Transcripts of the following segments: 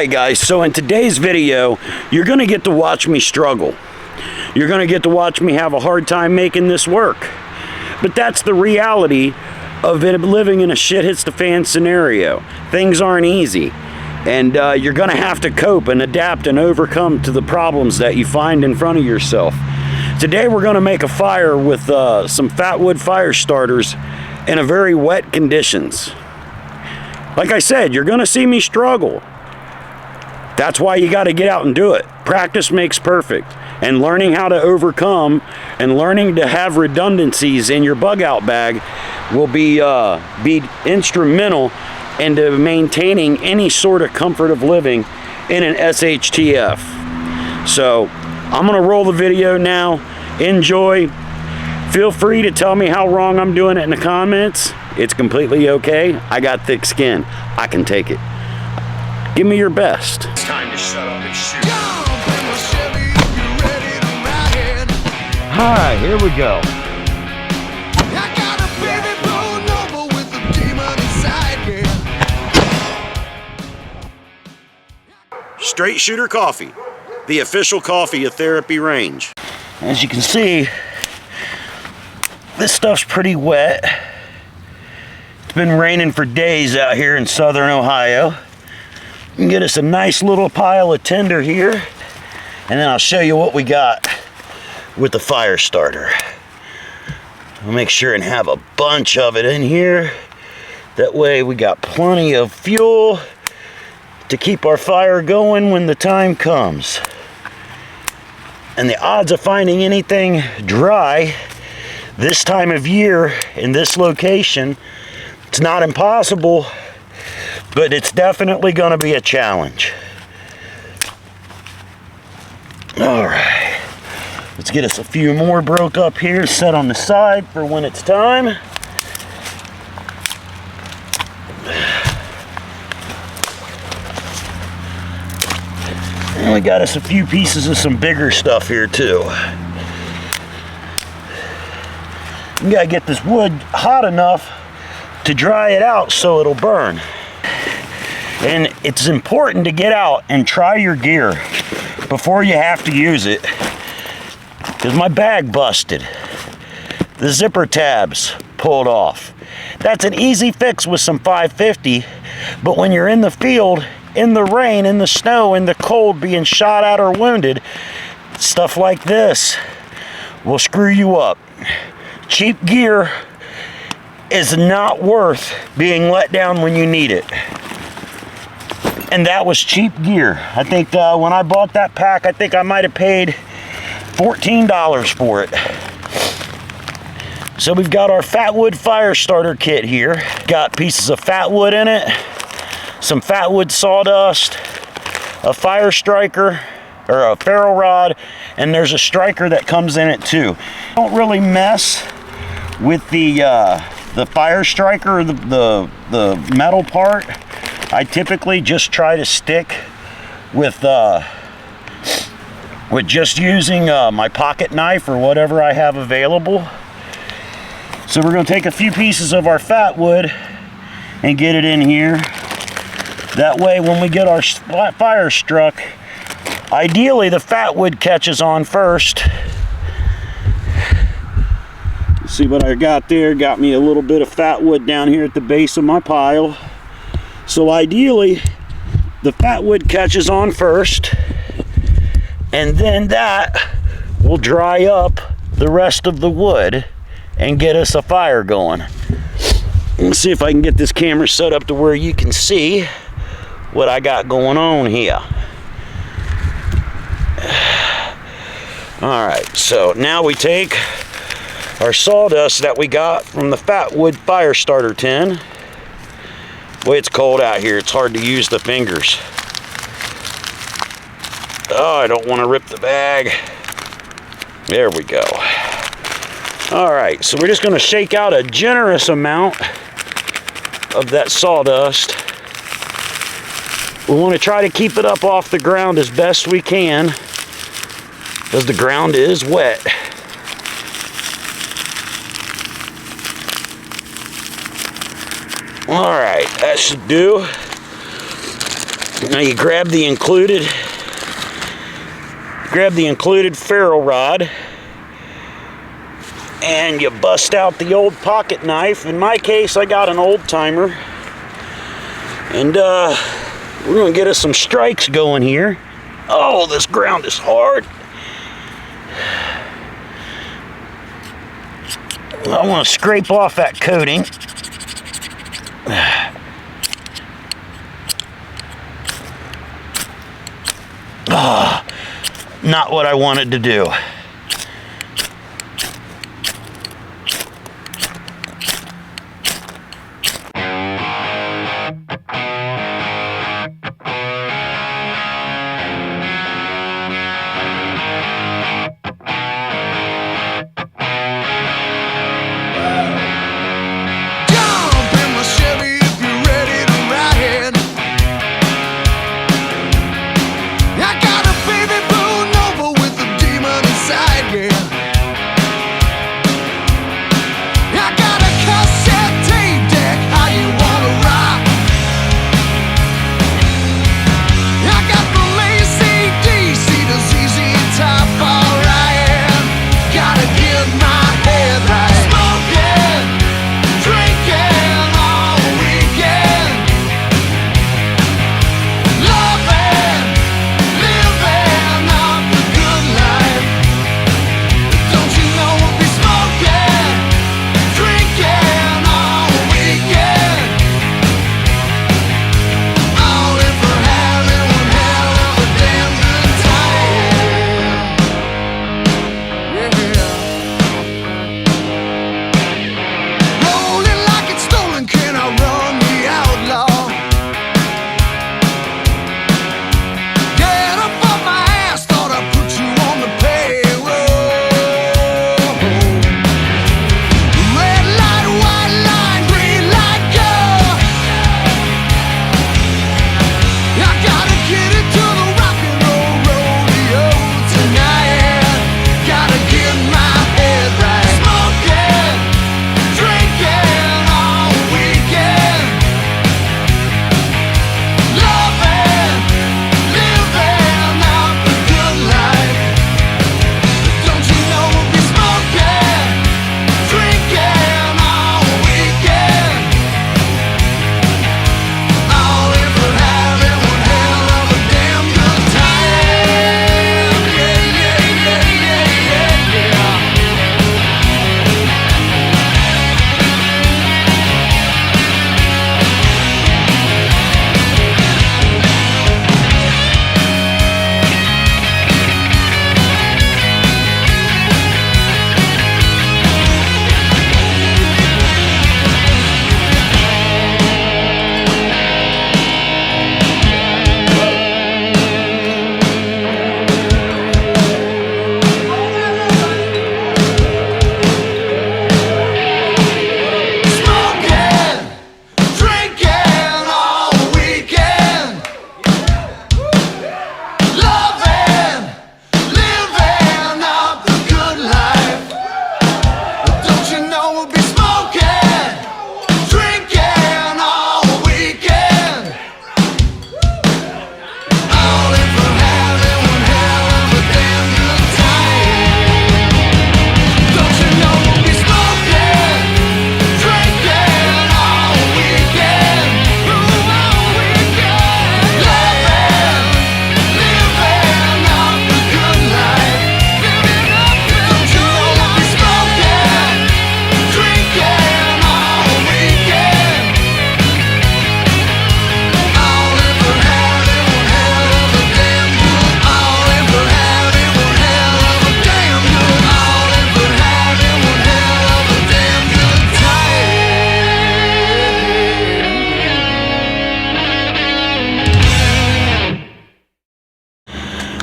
Hey guys, so in today's video, you're going to get to watch me struggle. You're going to get to watch me have a hard time making this work. But that's the reality of it, living in a shit hits the fan scenario. Things aren't easy. And you're going to have to cope and adapt and overcome to the problems that you find in front of yourself. Today we're going to make a fire with some fatwood fire starters in a very wet conditions. Like I said, you're going to see me struggle. That's why you got to get out and do it. Practice makes perfect. And learning how to overcome and learning to have redundancies in your bug out bag will be instrumental into maintaining any sort of comfort of living in an SHTF. So I'm going to roll the video now. Enjoy. Feel free to tell me how wrong I'm doing it in the comments. It's completely okay. I got thick skin. I can take it. Give me your best. It's time to shut up and shoot. Alright, here we go. Straight Shooter Coffee, the official coffee of Therapy Range. As you can see, this stuff's pretty wet. It's been raining for days out here in southern Ohio. You can get us a nice little pile of tinder here, and then I'll show you what we got with the fire starter. I'll make sure and have a bunch of it in here. That way we got plenty of fuel to keep our fire going when the time comes. And the odds of finding anything dry this time of year in this location, it's not impossible, but it's definitely going to be a challenge. All right, let's get us a few more broke up here, set on the side for when it's time. And we got us a few pieces of some bigger stuff here too. You gotta get this wood hot enough to dry it out so it'll burn. And it's important to get out and try your gear before you have to use it, because my bag busted. The zipper tabs pulled off. That's an easy fix with some 550, but when you're in the field, in the rain, in the snow, in the cold, being shot at or wounded, stuff like this will screw you up. Cheap gear is not worth being let down when you need it. And that was cheap gear. I think when I bought that pack, I think I might have paid $14 for it. So we've got our fatwood fire starter kit here. Got pieces of fatwood in it, some fatwood sawdust, a fire striker, or a ferro rod, and there's a striker that comes in it too. Don't really mess with the fire striker, the metal part. I typically just try to stick with just using my pocket knife or whatever I have available. So we're going to take a few pieces of our fatwood and get it in here. That way when we get our fire struck, ideally the fatwood catches on first. See what I got there? Got me a little bit of fatwood down here at the base of my pile. So ideally, the fatwood catches on first, and then that will dry up the rest of the wood and get us a fire going. Let's see if I can get this camera set up to where you can see what I got going on here. All right, so now we take our sawdust that we got from the fatwood fire starter tin. Boy, it's cold out here. It's hard to use the fingers. Oh, I don't want to rip the bag. There we go. All right, so we're just going to shake out a generous amount of that sawdust. We want to try to keep it up off the ground as best we can, because the ground is wet. All right, that should do. Now you grab the included ferro rod and you bust out the old pocket knife. In my case, I got an old timer. And we're gonna get us some strikes going here. Oh, this ground is hard. I want to scrape off that coating. Not what I wanted to do.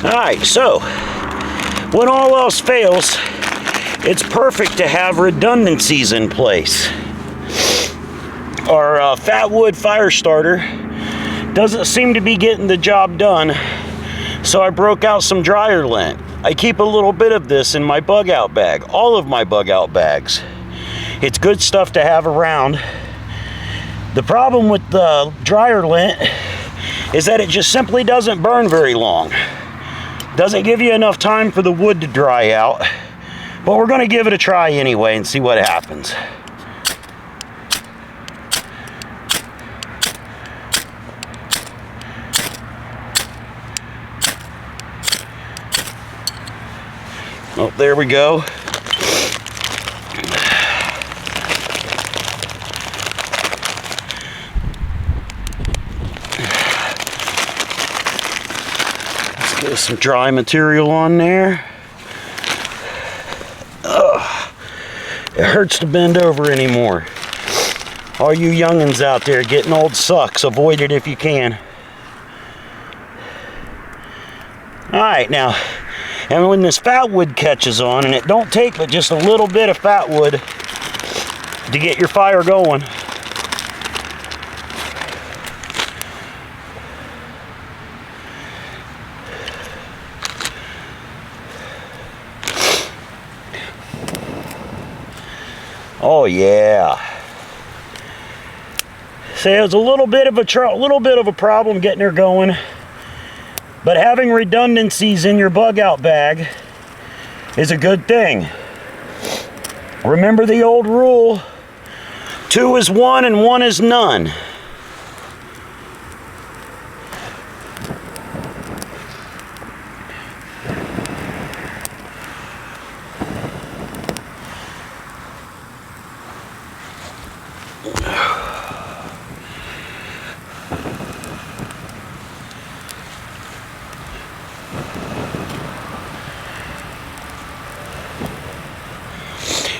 Alright, so when all else fails, it's perfect to have redundancies in place. Our fat wood fire starter doesn't seem to be getting the job done, so I broke out some dryer lint. I keep a little bit of this in my bug out bag, all of my bug out bags. It's good stuff to have around. The problem with the dryer lint is that it just simply doesn't burn very long. Doesn't give you enough time for the wood to dry out, but we're going to give it a try anyway and see what happens. Oh, there we go. Let's get some dry material on there. Ugh. It hurts to bend over anymore. All you youngins out there, getting old sucks. Avoid it if you can. All right, now, and when this fat wood catches on, and it don't take but just a little bit of fat wood to get your fire going. Oh yeah. So it was a little bit of a problem getting her going. But having redundancies in your bug out bag is a good thing. Remember the old rule, 2 is 1 and 1 is none.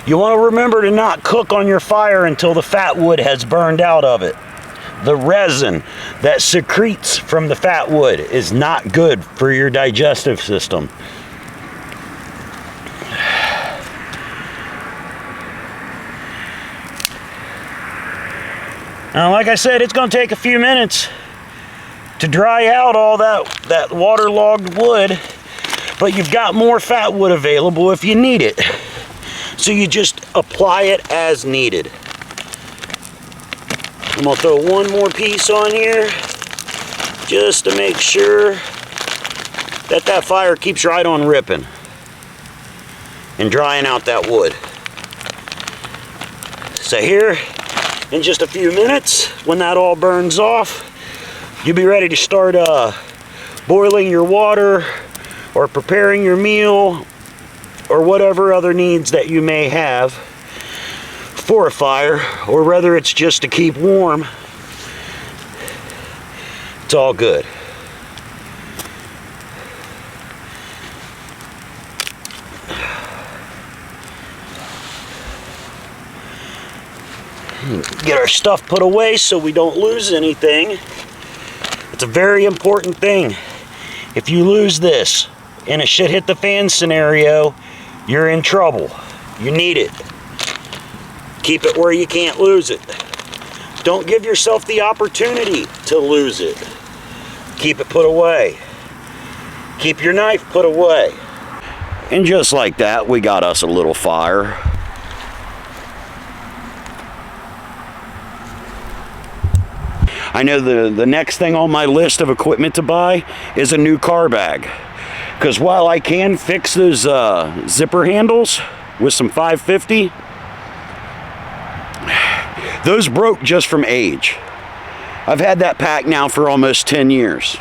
You want to remember to not cook on your fire until the fat wood has burned out of it. The resin that secretes from the fat wood is not good for your digestive system. Now, like I said, it's going to take a few minutes to dry out all that waterlogged wood, but you've got more fat wood available if you need it. So you just apply it as needed. I'm gonna throw one more piece on here just to make sure that fire keeps right on ripping and drying out that wood. So here, in just a few minutes, when that all burns off, you'll be ready to start boiling your water or preparing your meal or whatever other needs that you may have for a fire, or whether it's just to keep warm. It's all good. Get our stuff put away so we don't lose anything. It's a very important thing. If you lose this in a shit hit the fan scenario, you're in trouble. You need it. Keep it where you can't lose it. Don't give yourself the opportunity to lose it. Keep it put away. Keep your knife put away. And just like that, we got us a little fire. I know the next thing on my list of equipment to buy is a new car bag. Because while I can fix those zipper handles with some 550, those broke just from age. I've had that pack now for almost 10 years.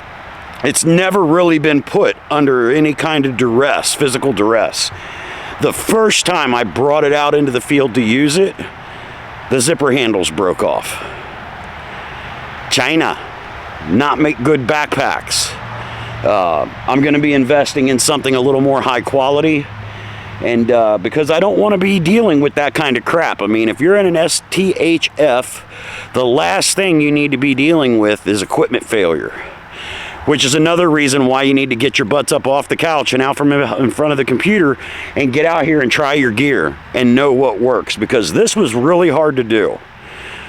It's never really been put under any kind of duress, physical duress. The first time I brought it out into the field to use it, the zipper handles broke off. China, not make good backpacks. I'm going to be investing in something a little more high quality, and because I don't want to be dealing with that kind of crap. I mean, if you're in an SHTF, the last thing you need to be dealing with is equipment failure, which is another reason why you need to get your butts up off the couch and out from in front of the computer and get out here and try your gear and know what works, because this was really hard to do.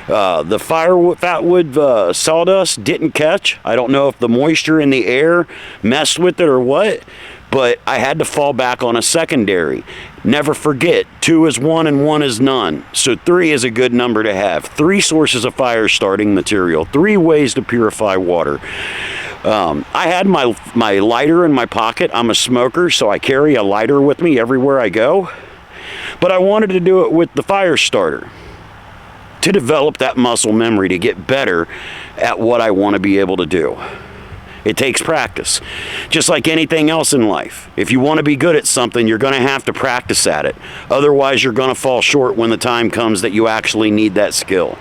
The fatwood sawdust didn't catch. I don't know if the moisture in the air messed with it or what, but I had to fall back on a secondary. Never forget, 2 is 1 and 1 is none. So 3 is a good number to have. 3 sources of fire starting material, 3 ways to purify water. I had my lighter in my pocket. I'm a smoker, so I carry a lighter with me everywhere I go. But I wanted to do it with the fire starter to develop that muscle memory, to get better at what I want to be able to do. It takes practice, just like anything else in life. If you want to be good at something, you're going to have to practice at it. Otherwise, you're going to fall short when the time comes that you actually need that skill.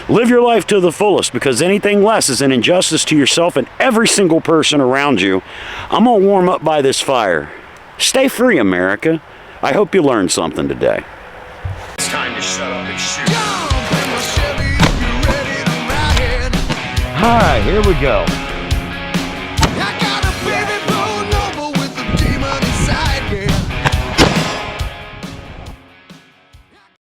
Live your life to the fullest, because anything less is an injustice to yourself and every single person around you. I'm going to warm up by this fire. Stay free, America. I hope you learned something today. It's time to shut up and shoot. Hi, here we go.